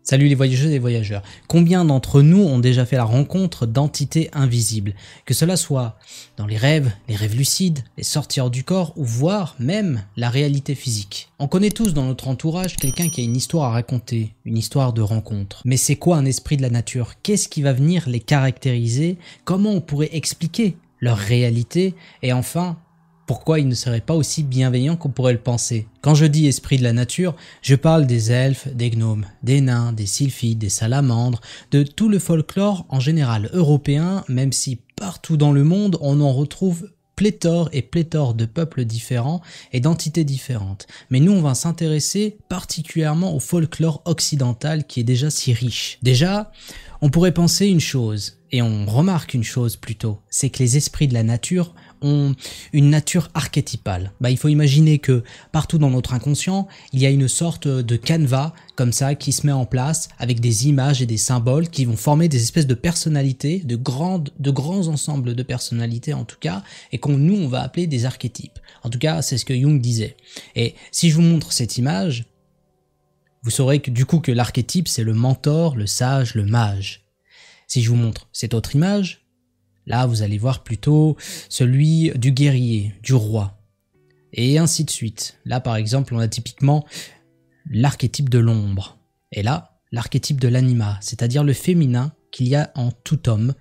Salut les voyageuses et les voyageurs. Combien d'entre nous ont déjà fait la rencontre d'entités invisibles? Que cela soit dans les rêves lucides, les sorties hors du corps ou voire même la réalité physique. On connaît tous dans notre entourage quelqu'un qui a une histoire à raconter, une histoire de rencontre. Mais c'est quoi un esprit de la nature? Qu'est-ce qui va venir les caractériser? Comment on pourrait expliquer leur réalité? Et enfin, pourquoi ils ne seraient pas aussi bienveillants qu'on pourrait le penser? Quand je dis esprit de la nature, je parle des elfes, des gnomes, des nains, des sylphides, des salamandres, de tout le folklore en général européen, même si partout dans le monde on en retrouve pléthore et pléthore de peuples différents et d'entités différentes. Mais nous on va s'intéresser particulièrement au folklore occidental qui est déjà si riche. Déjà, on pourrait penser une chose, et on remarque une chose plutôt, c'est que les esprits de la nature ont une nature archétypale. Il faut imaginer que partout dans notre inconscient, il y a une sorte de canevas comme ça qui se met en place avec des images et des symboles qui vont former des espèces de personnalités, de grands ensembles de personnalités en tout cas, et nous on va appeler des archétypes. En tout cas, c'est ce que Jung disait. Et si je vous montre cette image, vous saurez que du coup que l'archétype c'est le mentor, le sage, le mage. Si je vous montre cette autre image, là, vous allez voir plutôt celui du guerrier, du roi, et ainsi de suite. Là, par exemple, on a typiquement l'archétype de l'ombre, et là, l'archétype de l'anima, c'est-à-dire le féminin qu'il y a en tout homme.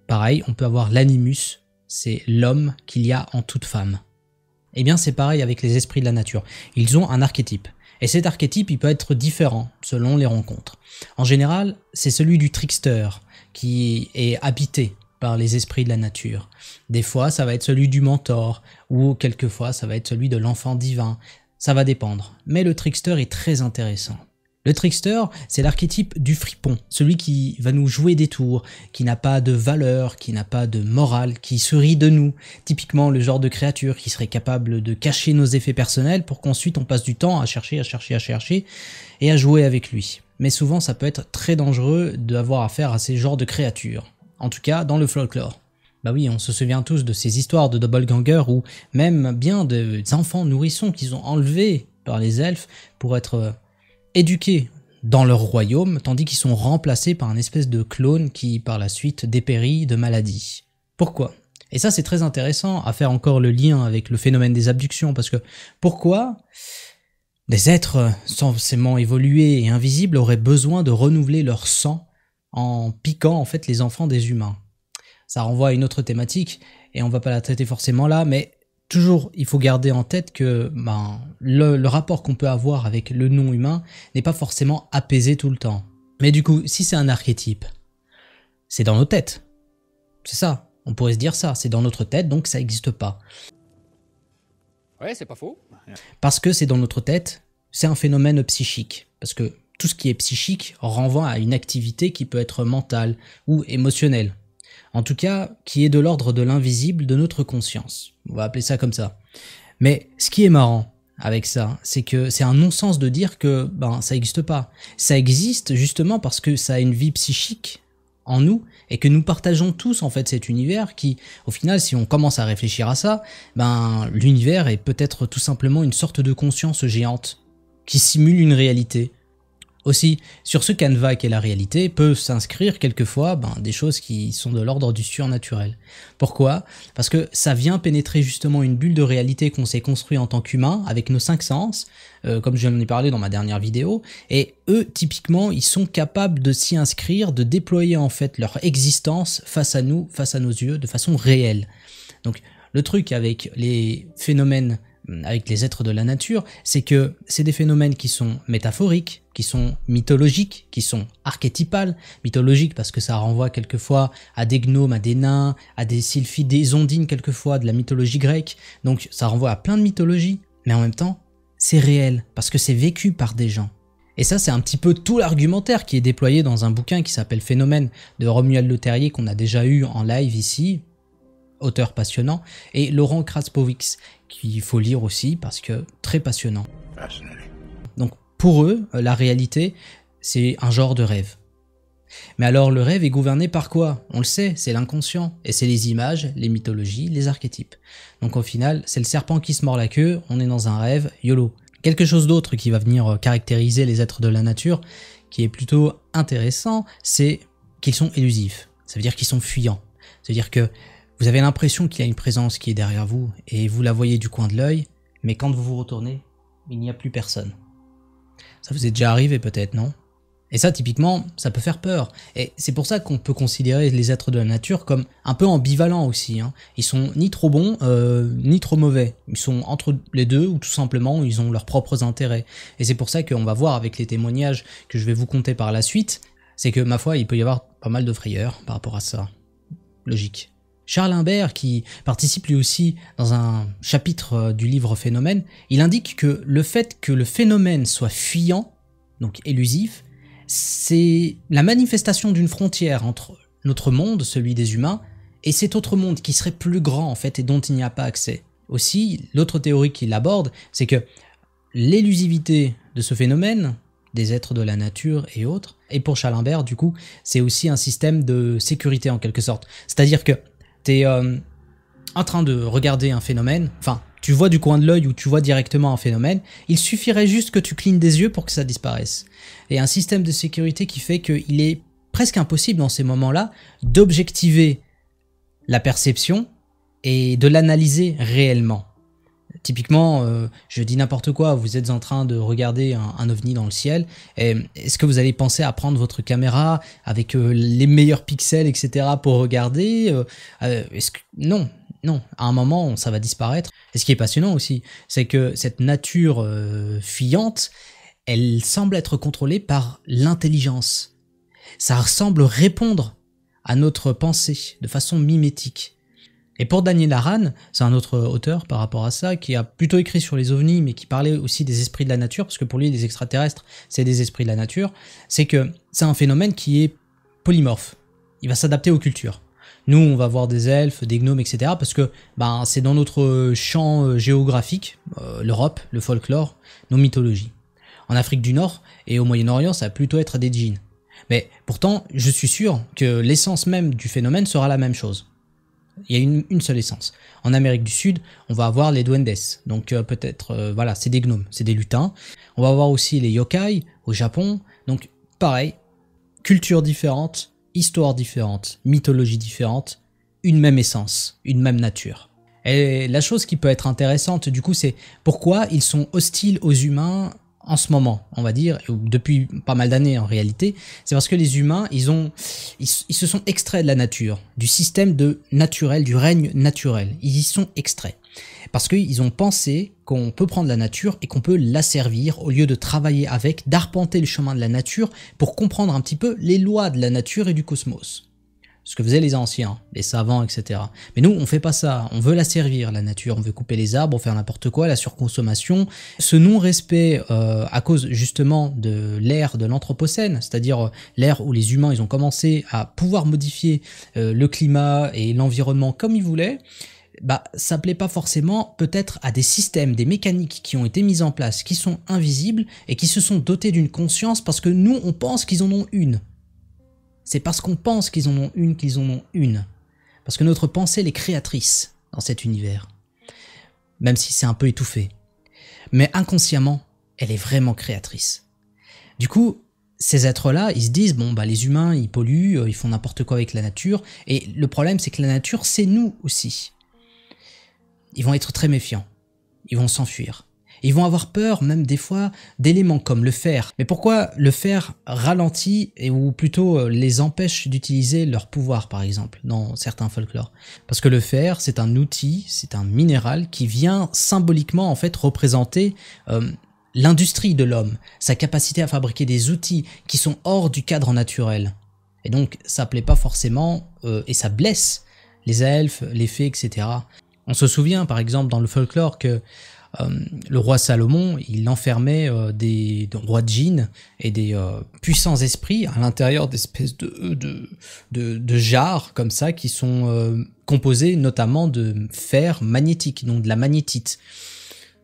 Pareil, on peut avoir l'animus, c'est l'homme qu'il y a en toute femme. Eh bien, c'est pareil avec les esprits de la nature. Ils ont un archétype, et cet archétype, il peut être différent selon les rencontres. En général, c'est celui du trickster qui est habité par les esprits de la nature. Des fois, ça va être celui du mentor, ou quelquefois, ça va être celui de l'enfant divin. Ça va dépendre. Mais le trickster est très intéressant. Le trickster, c'est l'archétype du fripon, celui qui va nous jouer des tours, qui n'a pas de valeur, qui n'a pas de morale, qui se rit de nous. Typiquement, le genre de créature qui serait capable de cacher nos effets personnels pour qu'ensuite on passe du temps à chercher et à jouer avec lui. Mais souvent, ça peut être très dangereux d'avoir affaire à ces genres de créatures. En tout cas, dans le folklore. Oui, on se souvient tous de ces histoires de doppelgangers ou même bien des enfants nourrissons qu'ils ont enlevés par les elfes pour être éduqués dans leur royaume, tandis qu'ils sont remplacés par un espèce de clone qui, par la suite, dépérit de maladie. Pourquoi? Et ça, c'est très intéressant à faire encore le lien avec le phénomène des abductions, parce que pourquoi des êtres censément évolués et invisibles auraient besoin de renouveler leur sang en piquant en fait les enfants des humains? Ça renvoie à une autre thématique et on va pas la traiter forcément là, mais toujours il faut garder en tête que le rapport qu'on peut avoir avec le non-humain n'est pas forcément apaisé tout le temps. Mais du coup, si c'est un archétype, c'est dans nos têtes. C'est ça, on pourrait se dire ça, c'est dans notre tête donc ça n'existe pas. Ouais, c'est pas faux. Parce que c'est dans notre tête, c'est un phénomène psychique. Parce que tout ce qui est psychique renvoie à une activité qui peut être mentale ou émotionnelle. En tout cas, qui est de l'ordre de l'invisible de notre conscience. On va appeler ça comme ça. Mais ce qui est marrant avec ça, c'est que c'est un non-sens de dire que ça n'existe pas. Ça existe justement parce que ça a une vie psychique en nous et que nous partageons tous en fait cet univers qui, au final, si on commence à réfléchir à ça, l'univers est peut-être tout simplement une sorte de conscience géante qui simule une réalité. Aussi, sur ce canevas qu'est la réalité, peuvent s'inscrire quelquefois des choses qui sont de l'ordre du surnaturel. Pourquoi? Parce que ça vient pénétrer justement une bulle de réalité qu'on s'est construit en tant qu'humain avec nos 5 sens, comme je viens de parler dans ma dernière vidéo, et eux, typiquement, ils sont capables de s'y inscrire, de déployer en fait leur existence face à nous, face à nos yeux, de façon réelle. Donc, le truc avec les phénomènes avec les êtres de la nature, c'est que c'est des phénomènes qui sont métaphoriques, qui sont mythologiques, qui sont archétypales. Mythologiques parce que ça renvoie quelquefois à des gnomes, à des nains, à des sylphides, des ondines quelquefois, de la mythologie grecque. Donc ça renvoie à plein de mythologies, mais en même temps, c'est réel, parce que c'est vécu par des gens. Et ça, c'est un petit peu tout l'argumentaire qui est déployé dans un bouquin qui s'appelle Phénomène de Romuald Le Terrier, qu'on a déjà eu en live ici, auteur passionnant, et Laurent Kraspowicz, qu'il faut lire aussi parce que très passionnant. Donc pour eux, la réalité, c'est un genre de rêve. Mais alors le rêve est gouverné par quoi? On le sait, c'est l'inconscient, et c'est les images, les mythologies, les archétypes. Donc au final, c'est le serpent qui se mord la queue, on est dans un rêve, YOLO. Quelque chose d'autre qui va venir caractériser les êtres de la nature, qui est plutôt intéressant, c'est qu'ils sont élusifs. Ça veut dire qu'ils sont fuyants. Ça veut dire que vous avez l'impression qu'il y a une présence qui est derrière vous et vous la voyez du coin de l'œil, mais quand vous vous retournez, il n'y a plus personne. Ça vous est déjà arrivé peut-être, non ? Et ça, typiquement, ça peut faire peur. Et c'est pour ça qu'on peut considérer les êtres de la nature comme un peu ambivalents aussi. Ils sont ni trop bons, ni trop mauvais. Ils sont entre les deux, ou tout simplement, ils ont leurs propres intérêts. Et c'est pour ça qu'on va voir avec les témoignages que je vais vous conter par la suite, c'est que, ma foi, il peut y avoir pas mal de frayeur par rapport à ça. Logique. Charles Imbert, qui participe lui aussi dans un chapitre du livre Phénomène, il indique que le fait que le phénomène soit fuyant, donc élusif, c'est la manifestation d'une frontière entre notre monde, celui des humains, et cet autre monde qui serait plus grand en fait et dont il n'y a pas accès. Aussi, l'autre théorie qu'il aborde, c'est que l'élusivité de ce phénomène, des êtres de la nature et autres, et pour Charles Imbert, du coup, c'est aussi un système de sécurité en quelque sorte. C'est-à-dire que t'es en train de regarder un phénomène, enfin, tu vois du coin de l'œil ou tu vois directement un phénomène, il suffirait juste que tu clignes des yeux pour que ça disparaisse. Et un système de sécurité qui fait qu'il est presque impossible dans ces moments-là d'objectiver la perception et de l'analyser réellement. Typiquement, je dis n'importe quoi, vous êtes en train de regarder un ovni dans le ciel, est-ce que vous allez penser à prendre votre caméra avec les meilleurs pixels, etc. pour regarder Non, à un moment, ça va disparaître. Et ce qui est passionnant aussi, c'est que cette nature fuyante, elle semble être contrôlée par l'intelligence. Ça semble répondre à notre pensée de façon mimétique. Et pour Daniel Aran, c'est un autre auteur par rapport à ça, qui a plutôt écrit sur les ovnis, mais qui parlait aussi des esprits de la nature, parce que pour lui, les extraterrestres, c'est des esprits de la nature, c'est que c'est un phénomène qui est polymorphe. Il va s'adapter aux cultures. Nous, on va voir des elfes, des gnomes, etc. parce que c'est dans notre champ géographique, l'Europe, le folklore, nos mythologies. En Afrique du Nord et au Moyen-Orient, ça va plutôt être des djinns. Mais pourtant, je suis sûr que l'essence même du phénomène sera la même chose. Il y a une seule essence. En Amérique du Sud, on va avoir les duendes. Donc peut-être, c'est des gnomes, c'est des lutins. On va avoir aussi les yokai au Japon. Donc pareil, culture différente, histoire différente, mythologie différente, une même essence, une même nature. Et la chose qui peut être intéressante du coup, c'est pourquoi ils sont hostiles aux humains en ce moment, on va dire, depuis pas mal d'années en réalité. C'est parce que les humains, ils se sont extraits de la nature, du système naturel, du règne naturel. Ils y sont extraits. Parce qu'ils ont pensé qu'on peut prendre la nature et qu'on peut l'asservir au lieu de travailler avec, d'arpenter le chemin de la nature pour comprendre un petit peu les lois de la nature et du cosmos. Ce que faisaient les anciens, les savants, etc. Mais nous, on fait pas ça. On veut la servir, la nature. On veut couper les arbres, faire n'importe quoi, la surconsommation. Ce non-respect à cause justement de l'ère de l'Anthropocène, c'est-à-dire l'ère où les humains ils ont commencé à pouvoir modifier le climat et l'environnement comme ils voulaient, ça plaît pas forcément peut-être à des systèmes, des mécaniques qui ont été mises en place, qui sont invisibles et qui se sont dotés d'une conscience parce que nous, on pense qu'ils en ont une. C'est parce qu'on pense qu'ils en ont une qu'ils en ont une. Parce que notre pensée elle est créatrice dans cet univers. Même si c'est un peu étouffé. Mais inconsciemment, elle est vraiment créatrice. Du coup, ces êtres-là, ils se disent, les humains, ils polluent, ils font n'importe quoi avec la nature. Et le problème, c'est que la nature, c'est nous aussi. Ils vont être très méfiants. Ils vont s'enfuir. Ils vont avoir peur même des fois d'éléments comme le fer. Mais pourquoi le fer ralentit ou plutôt les empêche d'utiliser leur pouvoir par exemple dans certains folklores? Parce que le fer c'est un outil, c'est un minéral qui vient symboliquement en fait représenter l'industrie de l'homme, sa capacité à fabriquer des outils qui sont hors du cadre naturel. Et donc ça plaît pas forcément et ça blesse les elfes, les fées, etc. On se souvient par exemple dans le folklore que le roi Salomon, il enfermait des rois djinns et des puissants esprits à l'intérieur d'espèces de jarres comme ça qui sont composés notamment de fer magnétique, donc de la magnétite.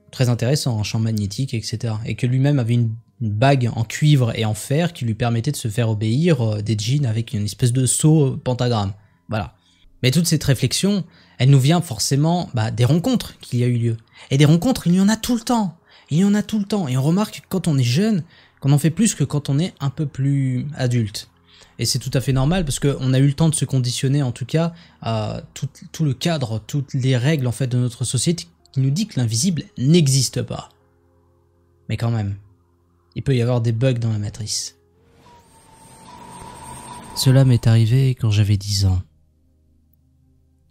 Très intéressant, un champ magnétique, etc. Et que lui-même avait une bague en cuivre et en fer qui lui permettait de se faire obéir des djinns avec une espèce de sceau pentagramme. Voilà. Mais toute cette réflexion, elle nous vient forcément des rencontres qu'il y a eu lieu. Et des rencontres, il y en a tout le temps. Il y en a tout le temps. Et on remarque que quand on est jeune, qu'on en fait plus que quand on est un peu plus adulte. Et c'est tout à fait normal parce qu'on a eu le temps de se conditionner en tout cas à tout le cadre, toutes les règles en fait de notre société qui nous dit que l'invisible n'existe pas. Mais quand même, il peut y avoir des bugs dans la matrice. Cela m'est arrivé quand j'avais 10 ans.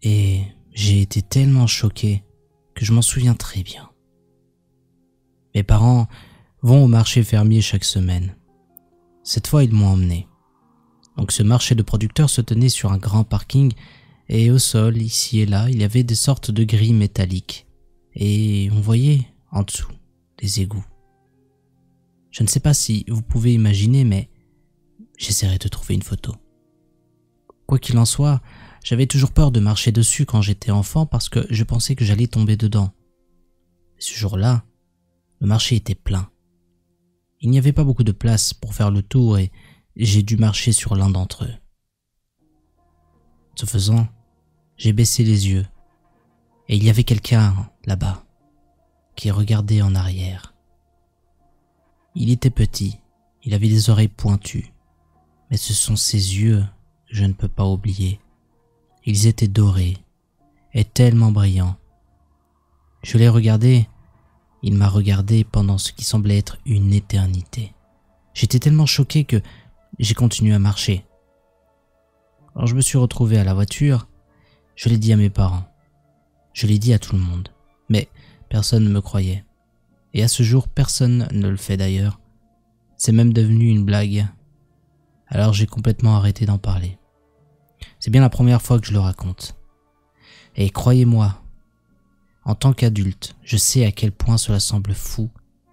Et j'ai été tellement choqué que je m'en souviens très bien. Mes parents vont au marché fermier chaque semaine. Cette fois, ils m'ont emmené. Donc ce marché de producteurs se tenait sur un grand parking et au sol, ici et là, il y avait des sortes de grilles métalliques. Et on voyait en dessous des égouts. Je ne sais pas si vous pouvez imaginer, mais j'essaierai de trouver une photo. Quoi qu'il en soit, j'avais toujours peur de marcher dessus quand j'étais enfant parce que je pensais que j'allais tomber dedans. Mais ce jour-là, le marché était plein. Il n'y avait pas beaucoup de place pour faire le tour et j'ai dû marcher sur l'un d'entre eux. Ce faisant, j'ai baissé les yeux et il y avait quelqu'un là-bas qui regardait en arrière. Il était petit, il avait des oreilles pointues, mais ce sont ses yeux que je ne peux pas oublier. Ils étaient dorés et tellement brillants. Je l'ai regardé, il m'a regardé pendant ce qui semblait être une éternité. J'étais tellement choqué que j'ai continué à marcher. Quand je me suis retrouvé à la voiture, je l'ai dit à mes parents. Je l'ai dit à tout le monde, mais personne ne me croyait. Et à ce jour, personne ne le fait d'ailleurs. C'est même devenu une blague. Alors j'ai complètement arrêté d'en parler. C'est bien la première fois que je le raconte. Et croyez-moi, en tant qu'adulte, je sais à quel point cela semble fou,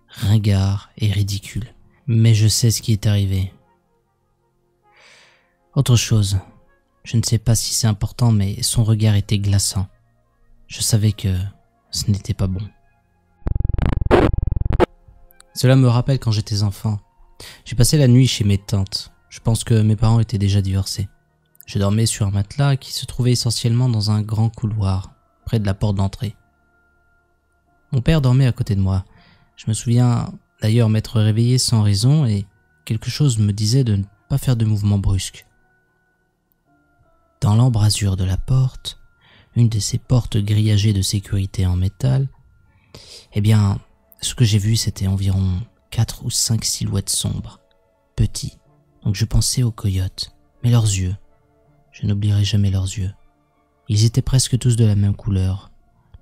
ringard et ridicule. Mais je sais ce qui est arrivé. Autre chose, je ne sais pas si c'est important, mais son regard était glaçant. Je savais que ce n'était pas bon. Cela me rappelle quand j'étais enfant. J'ai passé la nuit chez mes tantes. Je pense que mes parents étaient déjà divorcés. Je dormais sur un matelas qui se trouvait essentiellement dans un grand couloir, près de la porte d'entrée. Mon père dormait à côté de moi. Je me souviens d'ailleurs m'être réveillé sans raison et quelque chose me disait de ne pas faire de mouvement brusque. Dans l'embrasure de la porte, une de ces portes grillagées de sécurité en métal, eh bien, ce que j'ai vu, c'était environ 4 ou 5 silhouettes sombres, petits. Donc je pensais aux coyotes, mais leurs yeux, je n'oublierai jamais leurs yeux. Ils étaient presque tous de la même couleur.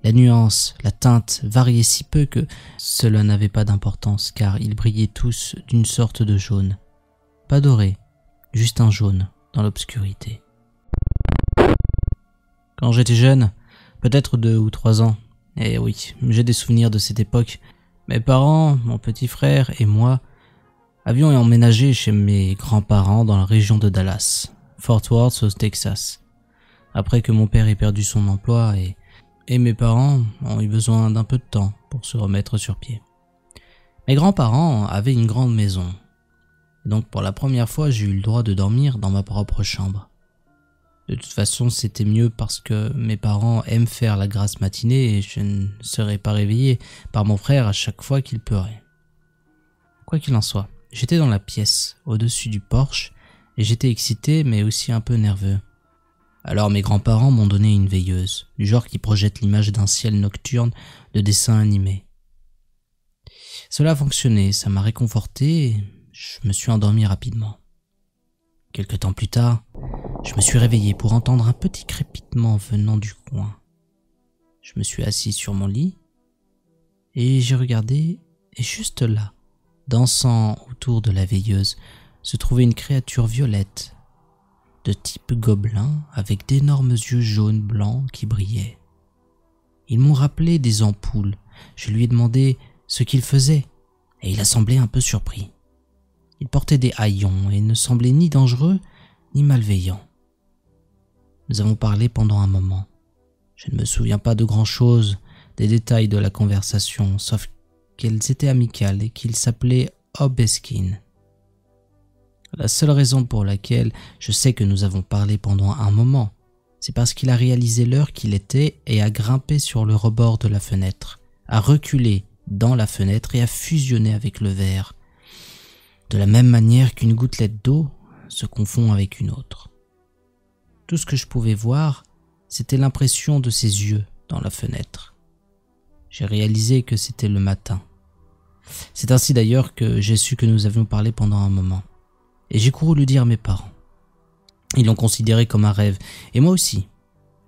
La nuance, la teinte variaient si peu que cela n'avait pas d'importance car ils brillaient tous d'une sorte de jaune. Pas doré, juste un jaune dans l'obscurité. Quand j'étais jeune, peut-être 2 ou 3 ans, et oui, j'ai des souvenirs de cette époque, mes parents, mon petit frère et moi avions emménagé chez mes grands-parents dans la région de Dallas, Fort Worth au Texas, après que mon père ait perdu son emploi et mes parents ont eu besoin d'un peu de temps pour se remettre sur pied. Mes grands-parents avaient une grande maison, et donc pour la première fois j'ai eu le droit de dormir dans ma propre chambre. De toute façon, c'était mieux parce que mes parents aiment faire la grasse matinée et je ne serais pas réveillé par mon frère à chaque fois qu'il pleurait. Quoi qu'il en soit, j'étais dans la pièce, au-dessus du porche, et j'étais excité mais aussi un peu nerveux. Alors mes grands-parents m'ont donné une veilleuse, du genre qui projette l'image d'un ciel nocturne de dessin animé. Cela a fonctionné, ça m'a réconforté et je me suis endormi rapidement. Quelque temps plus tard, je me suis réveillé pour entendre un petit crépitement venant du coin. Je me suis assis sur mon lit et j'ai regardé et juste là, dansant autour de la veilleuse, se trouvait une créature violette, de type gobelin avec d'énormes yeux jaunes blancs qui brillaient. Ils m'ont rappelé des ampoules. Je lui ai demandé ce qu'il faisait et il a semblé un peu surpris. Il portait des haillons et ne semblait ni dangereux ni malveillant. Nous avons parlé pendant un moment. Je ne me souviens pas de grand-chose des détails de la conversation, sauf qu'elles étaient amicales et qu'il s'appelait Obeskin. La seule raison pour laquelle je sais que nous avons parlé pendant un moment, c'est parce qu'il a réalisé l'heure qu'il était et a grimpé sur le rebord de la fenêtre, a reculé dans la fenêtre et a fusionné avec le verre. de la même manière qu'une gouttelette d'eau se confond avec une autre. Tout ce que je pouvais voir, c'était l'impression de ses yeux dans la fenêtre. J'ai réalisé que c'était le matin. C'est ainsi d'ailleurs que j'ai su que nous avions parlé pendant un moment. Et j'ai couru le dire à mes parents. Ils l'ont considéré comme un rêve, et moi aussi.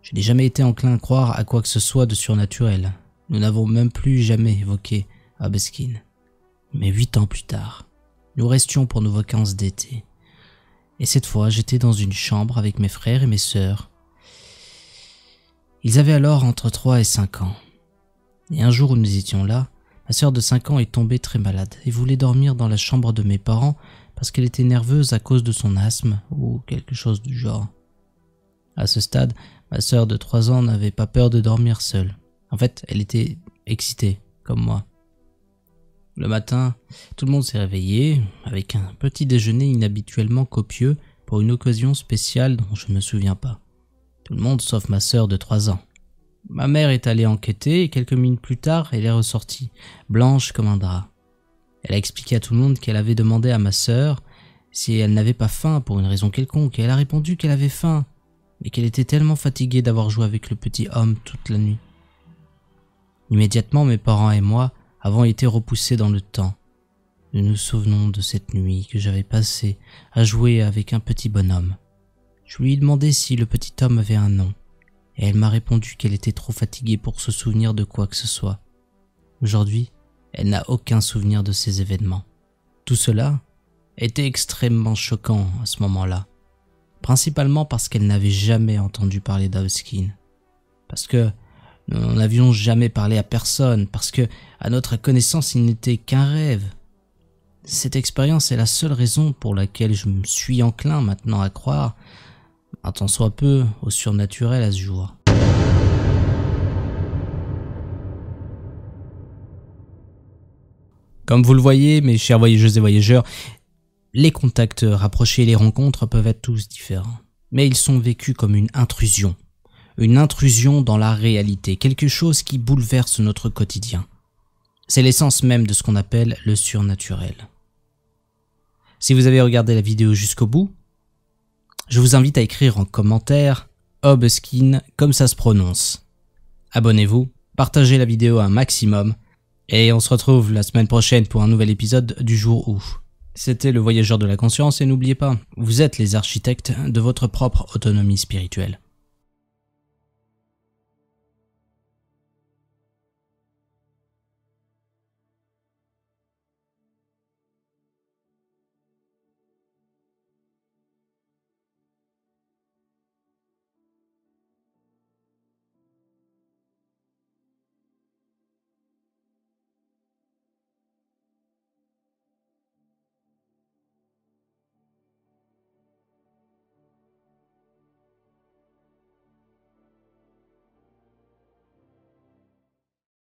Je n'ai jamais été enclin à croire à quoi que ce soit de surnaturel. Nous n'avons même plus jamais évoqué Obskin. Mais 8 ans plus tard, nous restions pour nos vacances d'été. Et cette fois, j'étais dans une chambre avec mes frères et mes sœurs. Ils avaient alors entre 3 et 5 ans. Et un jour où nous étions là, ma sœur de 5 ans est tombée très malade et voulait dormir dans la chambre de mes parents parce qu'elle était nerveuse à cause de son asthme ou quelque chose du genre. À ce stade, ma sœur de 3 ans n'avait pas peur de dormir seule. En fait, elle était excitée, comme moi. Le matin, tout le monde s'est réveillé avec un petit déjeuner inhabituellement copieux pour une occasion spéciale dont je ne me souviens pas. Tout le monde sauf ma sœur de 3 ans. Ma mère est allée enquêter et quelques minutes plus tard, elle est ressortie, blanche comme un drap. Elle a expliqué à tout le monde qu'elle avait demandé à ma sœur si elle n'avait pas faim pour une raison quelconque et elle a répondu qu'elle avait faim, mais qu'elle était tellement fatiguée d'avoir joué avec le petit homme toute la nuit. Immédiatement, mes parents et moi avons été repoussés dans le temps. Nous nous souvenons de cette nuit que j'avais passée à jouer avec un petit bonhomme. Je lui ai demandé si le petit homme avait un nom, et elle m'a répondu qu'elle était trop fatiguée pour se souvenir de quoi que ce soit. Aujourd'hui, elle n'a aucun souvenir de ces événements. Tout cela était extrêmement choquant à ce moment-là, principalement parce qu'elle n'avait jamais entendu parler d'Obskin, parce que nous n'en avions jamais parlé à personne, parce que, à notre connaissance, il n'était qu'un rêve. Cette expérience est la seule raison pour laquelle je me suis enclin maintenant à croire, un tant soit peu, au surnaturel à ce jour. Comme vous le voyez, mes chers voyageuses et voyageurs, les contacts rapprochés et les rencontres peuvent être tous différents. Mais ils sont vécus comme une intrusion dans la réalité, quelque chose qui bouleverse notre quotidien. C'est l'essence même de ce qu'on appelle le surnaturel. Si vous avez regardé la vidéo jusqu'au bout, je vous invite à écrire en commentaire Obskin comme ça se prononce. Abonnez-vous, partagez la vidéo un maximum et on se retrouve la semaine prochaine pour un nouvel épisode du jour où. C'était le Voyageur de la Conscience et n'oubliez pas, vous êtes les architectes de votre propre autonomie spirituelle.